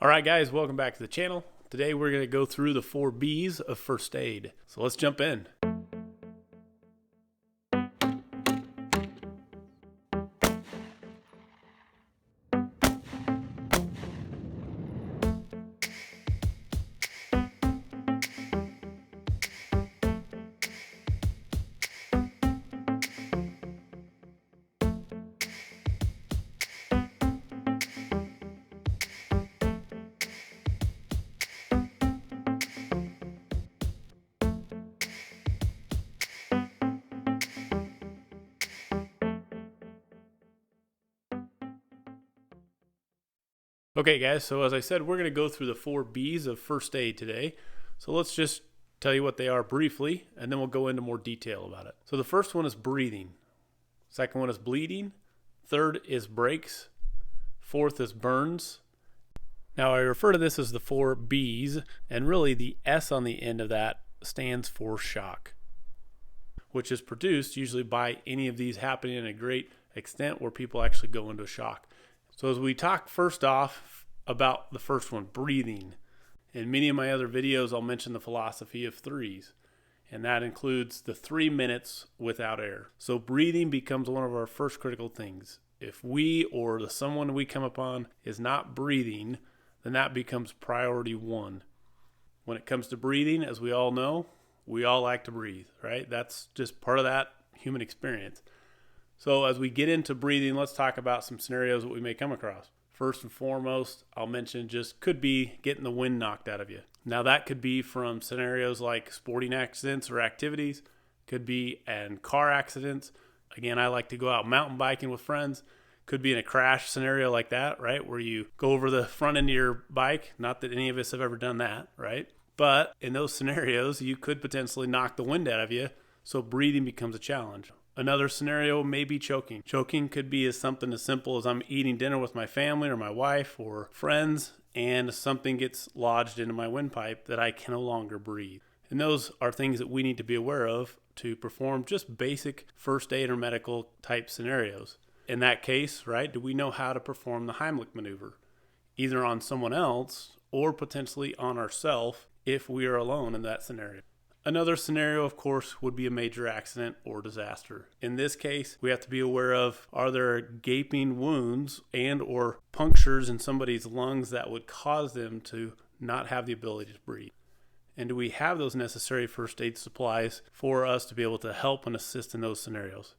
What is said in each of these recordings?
All right, guys, welcome back to the channel. Today we're going to go through the 4 B's of first aid. So let's jump in. Okay, guys, so as I said, we're going to go through the 4 B's of first aid today. So let's just tell you what they are briefly, and then we'll go into more detail about it. So the first one is breathing. Second one is bleeding. Third is breaks. Fourth is burns. Now, I refer to this as the 4 B's, and really the S on the end of that stands for shock, which is produced usually by any of these happening in a great extent where people actually go into shock. So as we talk first off about the first one, breathing. In many of my other videos, I'll mention the philosophy of 3s, and that includes the 3 minutes without air. So breathing becomes one of our first critical things. If we or the someone we come upon is not breathing, then that becomes priority 1. When it comes to breathing, as we all know, we all like to breathe, right? That's just part of that human experience. So as we get into breathing, let's talk about some scenarios that we may come across. First and foremost, I'll mention just could be getting the wind knocked out of you. Now that could be from scenarios like sporting accidents or activities, could be in car accidents. Again, I like to go out mountain biking with friends. Could be in a crash scenario like that, right? Where you go over the front end of your bike. Not that any of us have ever done that, right? But in those scenarios, you could potentially knock the wind out of you. So breathing becomes a challenge. Another scenario may be choking. Choking could be something as simple as I'm eating dinner with my family or my wife or friends, and something gets lodged into my windpipe that I can no longer breathe. And those are things that we need to be aware of to perform just basic first aid or medical type scenarios. In that case, right, do we know how to perform the Heimlich maneuver, either on someone else or potentially on ourselves if we are alone in that scenario? Another scenario, of course, would be a major accident or disaster. In this case, we have to be aware of, are there gaping wounds and or punctures in somebody's lungs that would cause them to not have the ability to breathe? And do we have those necessary first aid supplies for us to be able to help and assist in those scenarios?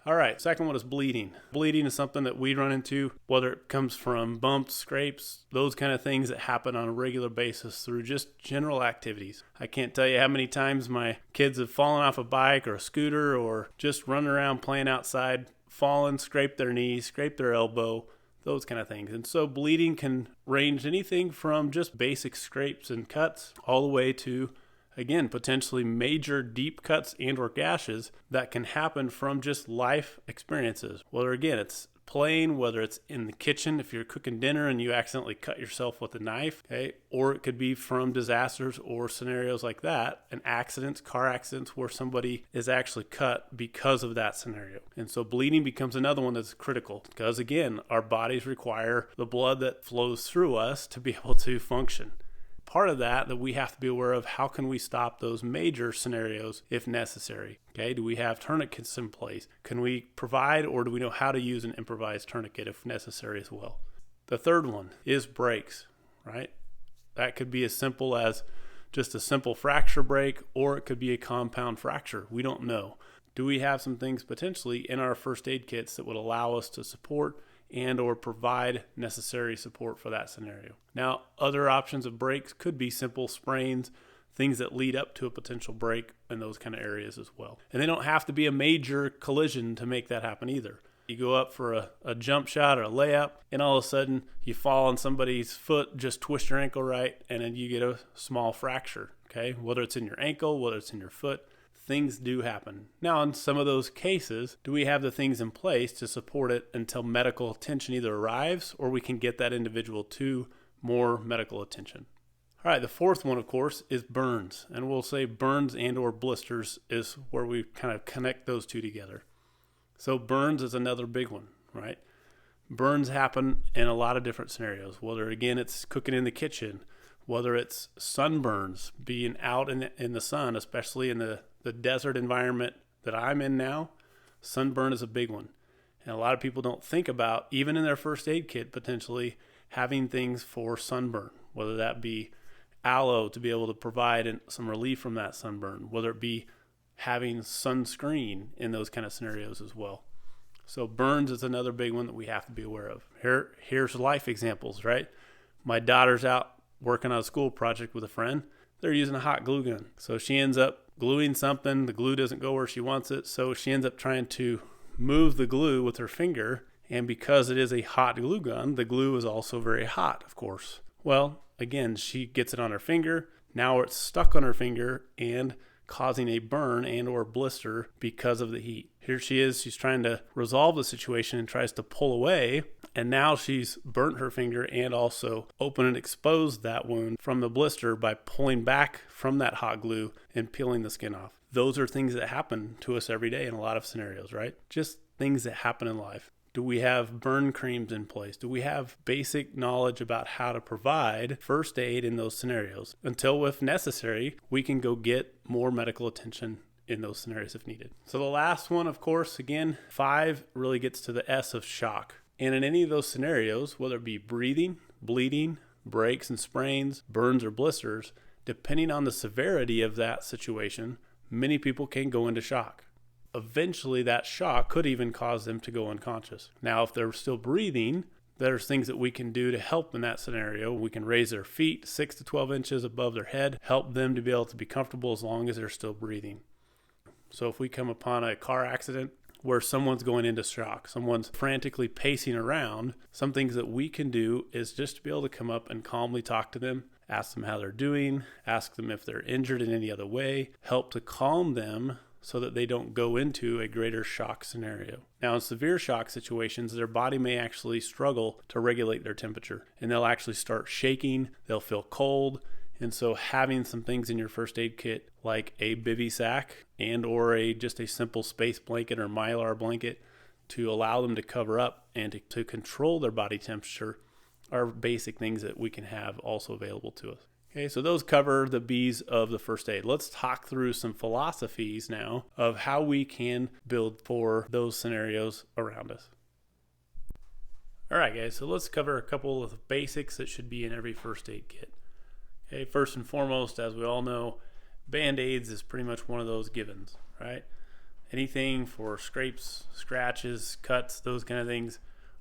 All right, second one is bleeding. Bleeding is something that we run into, whether it comes from bumps, scrapes, those kind of things that happen on a regular basis through just general activities. I can't tell you how many times my kids have fallen off a bike or a scooter or just running around playing outside, fallen, scraped their knees, scraped their elbow, those kind of things. And so bleeding can range anything from just basic scrapes and cuts all the way to, again, potentially major deep cuts and or gashes that can happen from just life experiences. Whether, again, it's playing, whether it's in the kitchen, if you're cooking dinner and you accidentally cut yourself with a knife, okay? Or it could be from disasters or scenarios like that, and accidents, car accidents where somebody is actually cut because of that scenario. And so bleeding becomes another one that's critical because, again, our bodies require the blood that flows through us to be able to function. Part of that we have to be aware of, how can we stop those major scenarios if necessary? Okay, do we have tourniquets in place? Can we provide, or do we know how to use an improvised tourniquet if necessary as well? The third one is breaks, right? That could be as simple as just a simple fracture break, or it could be a compound fracture. We don't know. Do we have some things potentially in our first aid kits that would allow us to support and or provide necessary support for that scenario? Now, other options of breaks could be simple sprains, things that lead up to a potential break in those kind of areas as well. And they don't have to be a major collision to make that happen either. You go up for a jump shot or a layup, and all of a sudden you fall on somebody's foot, just twist your ankle right, and then you get a small fracture, okay? Whether it's in your ankle, whether it's in your foot, things do happen. Now, in some of those cases, do we have the things in place to support it until medical attention either arrives or we can get that individual to more medical attention? All right, the fourth one, of course, is burns. And we'll say burns and or blisters is where we kind of connect those two together. So burns is another big one, right? Burns happen in a lot of different scenarios, whether again it's cooking in the kitchen, whether it's sunburns, being out in the sun, especially in the desert environment that I'm in now. Sunburn is a big one. And a lot of people don't think about, even in their first aid kit, potentially having things for sunburn, whether that be aloe to be able to provide some relief from that sunburn, whether it be having sunscreen in those kind of scenarios as well. So burns is another big one that we have to be aware of. Here's life examples, right? My daughter's out working on a school project with a friend. They're using a hot glue gun. So she ends up gluing something. The glue doesn't go where she wants it. So she ends up trying to move the glue with her finger. And because it is a hot glue gun, the glue is also very hot, of course. Well, again, she gets it on her finger. Now it's stuck on her finger and causing a burn and or blister because of the heat. Here she is, she's trying to resolve the situation and tries to pull away, and now she's burnt her finger and also opened and exposed that wound from the blister by pulling back from that hot glue and peeling the skin off. Those are things that happen to us every day in a lot of scenarios, right? Just things that happen in life. Do we have burn creams in place? Do we have basic knowledge about how to provide first aid in those scenarios? Until, if necessary, we can go get more medical attention in those scenarios if needed. So the last one, of course, again, 5 really gets to the S of shock. And in any of those scenarios, whether it be breathing, bleeding, breaks and sprains, burns or blisters, depending on the severity of that situation, many people can go into shock. Eventually that shock could even cause them to go unconscious. Now, if they're still breathing, there's things that we can do to help in that scenario. We can raise their feet 6 to 12 inches above their head, help them to be able to be comfortable as long as they're still breathing. So if we come upon a car accident where someone's going into shock, someone's frantically pacing around, some things that we can do is just to be able to come up and calmly talk to them, ask them how they're doing, ask them if they're injured in any other way, help to calm them so that they don't go into a greater shock scenario. Now, in severe shock situations, their body may actually struggle to regulate their temperature, and they'll actually start shaking, they'll feel cold, and so having some things in your first aid kit like a bivy sack and or just a simple space blanket or Mylar blanket to allow them to cover up and to control their body temperature are basic things that we can have also available to us. Okay, so those cover the B's of the first aid. Let's talk through some philosophies now of how we can build for those scenarios around us. All right, guys, so let's cover a couple of basics that should be in every first aid kit. Okay, first and foremost, as we all know, Band-Aids is pretty much one of those givens, right? Anything for scrapes, scratches, cuts, those kind of things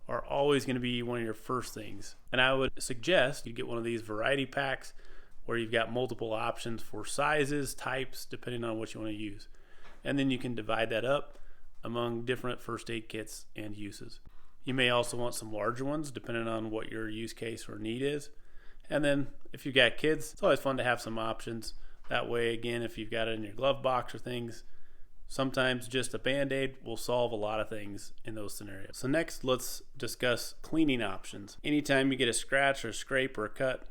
are always going to be one of your first things. And I would suggest you get one of these variety packs where you've got multiple options for sizes, types, depending on what you want to use. And then you can divide that up among different first aid kits and uses. You may also want some larger ones depending on what your use case or need is. And then if you've got kids, it's always fun to have some options. That way, again, if you've got it in your glove box or things, sometimes just a Band-Aid will solve a lot of things in those scenarios. So next, let's discuss cleaning options. Anytime you get a scratch or a scrape or a cut,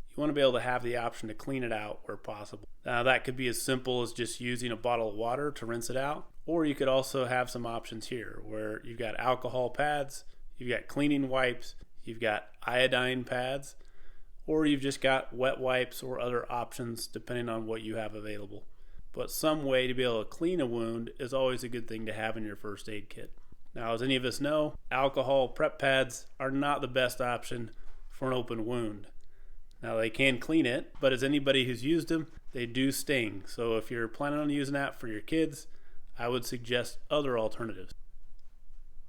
you want to be able to have the option to clean it out where possible. Now, that could be as simple as just using a bottle of water to rinse it out, or you could also have some options here where you've got alcohol pads, you've got cleaning wipes, you've got iodine pads, or you've just got wet wipes or other options depending on what you have available. But some way to be able to clean a wound is always a good thing to have in your first aid kit. Now, as any of us know, alcohol prep pads are not the best option for an open wound. Now, they can clean it, but as anybody who's used them, they do sting. So if you're planning on using that for your kids, I would suggest other alternatives.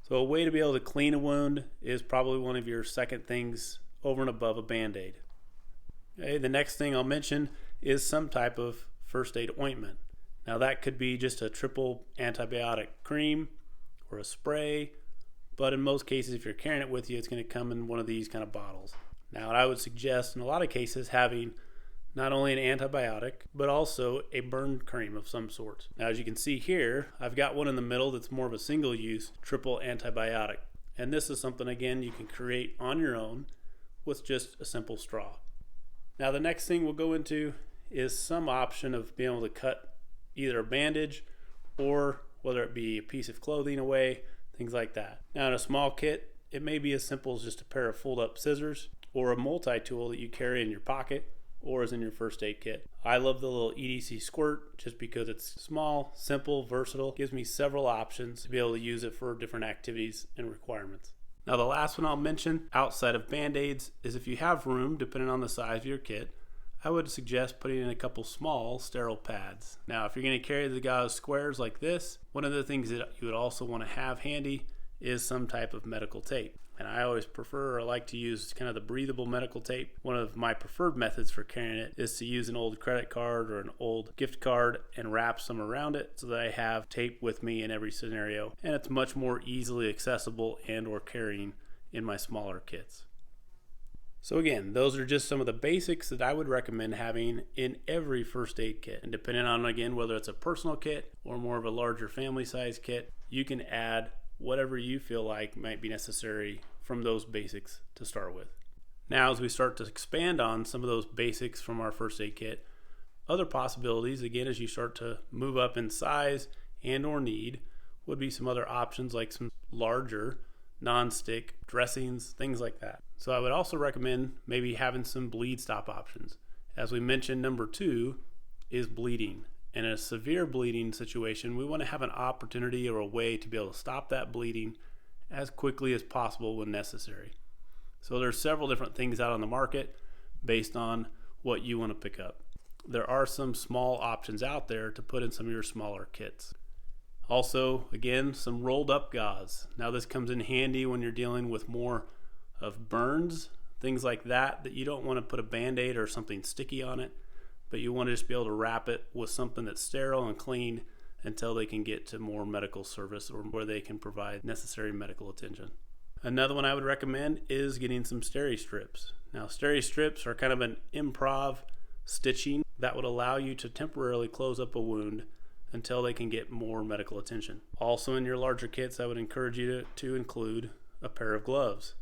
So a way to be able to clean a wound is probably one of your second things over and above a Band-Aid. Okay, the next thing I'll mention is some type of first aid ointment. Now, that could be just a triple antibiotic cream or a spray, but in most cases, if you're carrying it with you, it's going to come in one of these kind of bottles. Now, I would suggest in a lot of cases having not only an antibiotic, but also a burn cream of some sort. Now, as you can see here, I've got one in the middle that's more of a single-use triple antibiotic. And this is something, again, you can create on your own with just a simple straw. Now, the next thing we'll go into is some option of being able to cut either a bandage or whether it be a piece of clothing away, things like that. Now, in a small kit, it may be as simple as just a pair of fold-up scissors or a multi-tool that you carry in your pocket or is in your first aid kit. I love the little EDC squirt just because it's small, simple, versatile. It gives me several options to be able to use it for different activities and requirements. Now the last one I'll mention outside of Band-Aids is if you have room, depending on the size of your kit, I would suggest putting in a couple small sterile pads. Now if you're going to carry the gauze squares like this, one of the things that you would also want to have handy is some type of medical tape. And I always prefer or like to use kind of the breathable medical tape. One of my preferred methods for carrying it is to use an old credit card or an old gift card and wrap some around it so that I have tape with me in every scenario. And it's much more easily accessible and or carrying in my smaller kits. So again, those are just some of the basics that I would recommend having in every first aid kit. And depending on, again, whether it's a personal kit or more of a larger family size kit, you can add whatever you feel like might be necessary from those basics to start with. Now, as we start to expand on some of those basics from our first aid kit, other possibilities, again, as you start to move up in size and or need, would be some other options like some larger non-stick dressings, things like that. So I would also recommend maybe having some bleed stop options. As we mentioned, number 2 is bleeding. In a severe bleeding situation, we want to have an opportunity or a way to be able to stop that bleeding as quickly as possible when necessary. So there's several different things out on the market based on what you want to pick up. There are some small options out there to put in some of your smaller kits. Also, again, some rolled up gauze. Now this comes in handy when you're dealing with more of burns, things like that you don't want to put a Band-Aid or something sticky on it, but you want to just be able to wrap it with something that's sterile and clean until they can get to more medical service or where they can provide necessary medical attention. Another one I would recommend is getting some Steri-Strips. Now Steri-Strips are kind of an improv stitching that would allow you to temporarily close up a wound until they can get more medical attention. Also in your larger kits, I would encourage you to include a pair of gloves.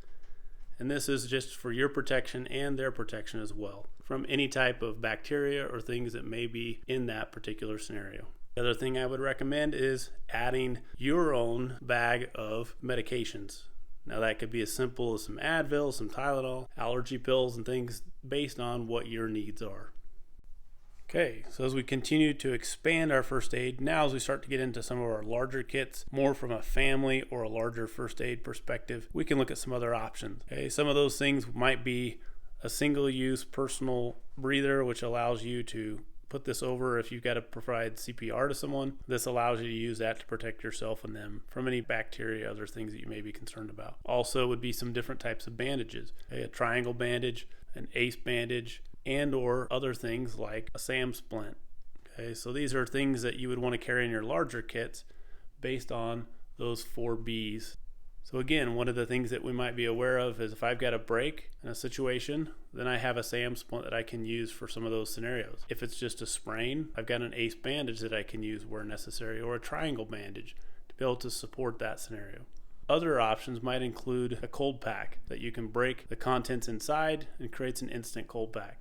And this is just for your protection and their protection as well from any type of bacteria or things that may be in that particular scenario. The other thing I would recommend is adding your own bag of medications. Now that could be as simple as some Advil, some Tylenol, allergy pills, and things based on what your needs are. Okay, so as we continue to expand our first aid, now as we start to get into some of our larger kits, more from a family or a larger first aid perspective, we can look at some other options. Okay, some of those things might be a single-use personal breather, which allows you to put this over if you've got to provide CPR to someone. This allows you to use that to protect yourself and them from any bacteria, other things that you may be concerned about. Also would be some different types of bandages, okay, a triangle bandage, an ace bandage, and or other things like a SAM splint. Okay, so these are things that you would want to carry in your larger kits based on those 4 Bs. So again, one of the things that we might be aware of is if I've got a break in a situation, then I have a SAM splint that I can use for some of those scenarios. If it's just a sprain, I've got an ace bandage that I can use where necessary, or a triangle bandage to be able to support that scenario. Other options might include a cold pack that you can break the contents inside and creates an instant cold pack.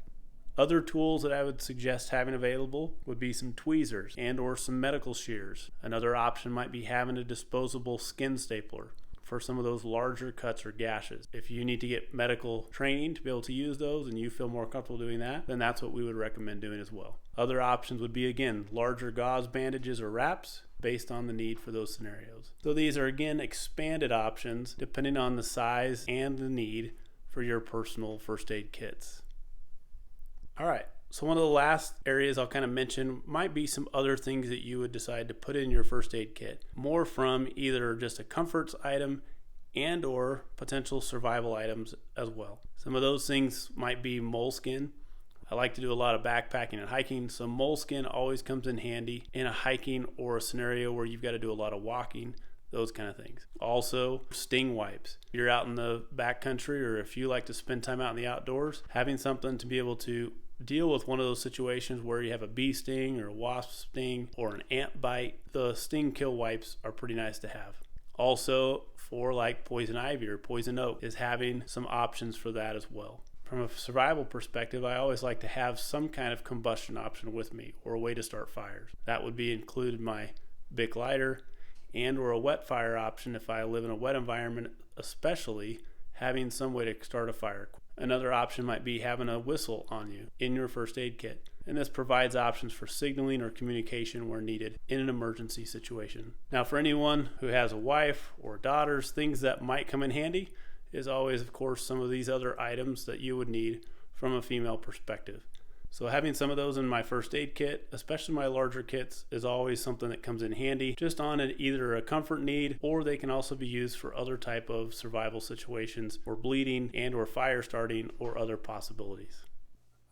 Other tools that I would suggest having available would be some tweezers and or some medical shears. Another option might be having a disposable skin stapler for some of those larger cuts or gashes. If you need to get medical training to be able to use those and you feel more comfortable doing that, then that's what we would recommend doing as well. Other options would be, again, larger gauze bandages or wraps based on the need for those scenarios. So these are, again, expanded options depending on the size and the need for your personal first aid kits. All right, so one of the last areas I'll kind of mention might be some other things that you would decide to put in your first aid kit, more from either just a comforts item and or potential survival items as well. Some of those things might be moleskin. I like to do a lot of backpacking and hiking, so moleskin always comes in handy in a hiking or a scenario where you've got to do a lot of walking, those kind of things. Also, sting wipes. If you're out in the backcountry or if you like to spend time out in the outdoors, having something to be able to deal with one of those situations where you have a bee sting or a wasp sting or an ant bite, the sting kill wipes are pretty nice to have. Also, for like poison ivy or poison oak, is having some options for that as well. From a survival perspective, I always like to have some kind of combustion option with me or a way to start fires. That would be included my Bic lighter and or a wet fire option if I live in a wet environment especially having some way to start a fire. Another option might be having a whistle on you in your first aid kit, and this provides options for signaling or communication where needed in an emergency situation. Now, for anyone who has a wife or daughters, things that might come in handy is always, of course, some of these other items that you would need from a female perspective. So having some of those in my first aid kit, especially my larger kits, is always something that comes in handy just on either a comfort need, or they can also be used for other type of survival situations or bleeding and or fire starting or other possibilities.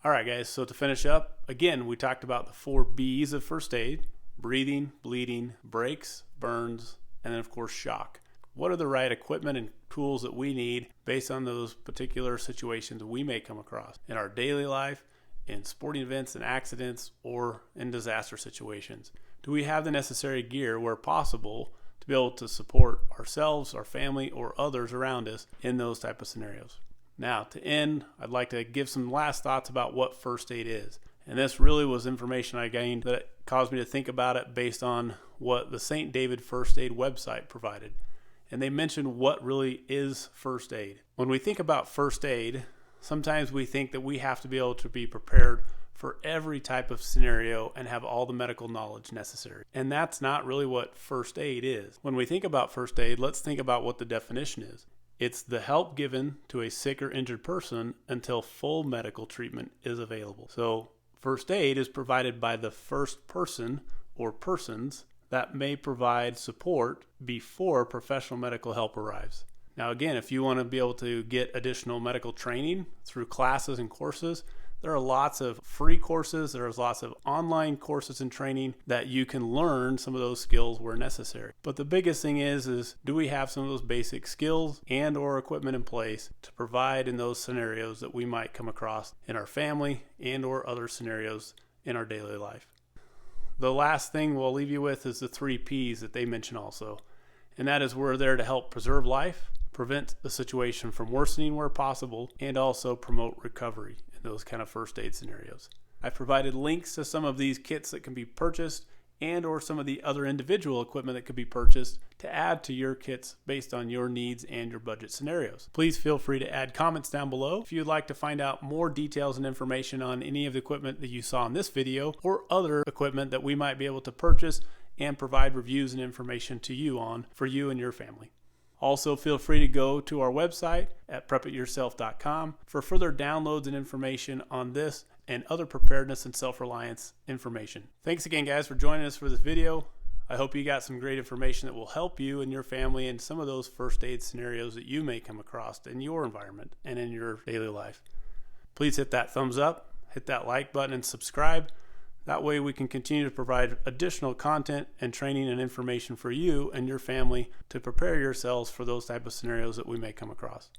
All right, guys, so to finish up, again, we talked about the 4 B's of first aid: breathing, bleeding, breaks, burns, and then of course shock. What are the right equipment and tools that we need based on those particular situations we may come across in our daily life, in sporting events and accidents, or in disaster situations? Do we have the necessary gear where possible to be able to support ourselves, our family, or others around us in those type of scenarios? Now, to end, I'd like to give some last thoughts about what first aid is. And this really was information I gained that caused me to think about it based on what the St. David First Aid website provided. And they mentioned what really is first aid. When we think about first aid, sometimes we think that we have to be able to be prepared for every type of scenario and have all the medical knowledge necessary. And that's not really what first aid is. When we think about first aid, let's think about what the definition is. It's the help given to a sick or injured person until full medical treatment is available. So first aid is provided by the first person or persons that may provide support before professional medical help arrives. Now again, if you want to be able to get additional medical training through classes and courses, there are lots of free courses, there's lots of online courses and training that you can learn some of those skills where necessary. But the biggest thing is do we have some of those basic skills and or equipment in place to provide in those scenarios that we might come across in our family and or other scenarios in our daily life? The last thing we'll leave you with is the 3 P's that they mention also. And that is we're there to help preserve life, prevent the situation from worsening where possible, and also promote recovery in those kind of first aid scenarios. I've provided links to some of these kits that can be purchased and or some of the other individual equipment that could be purchased to add to your kits based on your needs and your budget scenarios. Please feel free to add comments down below if you'd like to find out more details and information on any of the equipment that you saw in this video or other equipment that we might be able to purchase and provide reviews and information to you on for you and your family. Also, feel free to go to our website at prepityourself.com for further downloads and information on this and other preparedness and self-reliance information. Thanks again, guys, for joining us for this video. I hope you got some great information that will help you and your family in some of those first aid scenarios that you may come across in your environment and in your daily life. Please hit that thumbs up, hit that like button, and subscribe. That way we can continue to provide additional content and training and information for you and your family to prepare yourselves for those type of scenarios that we may come across.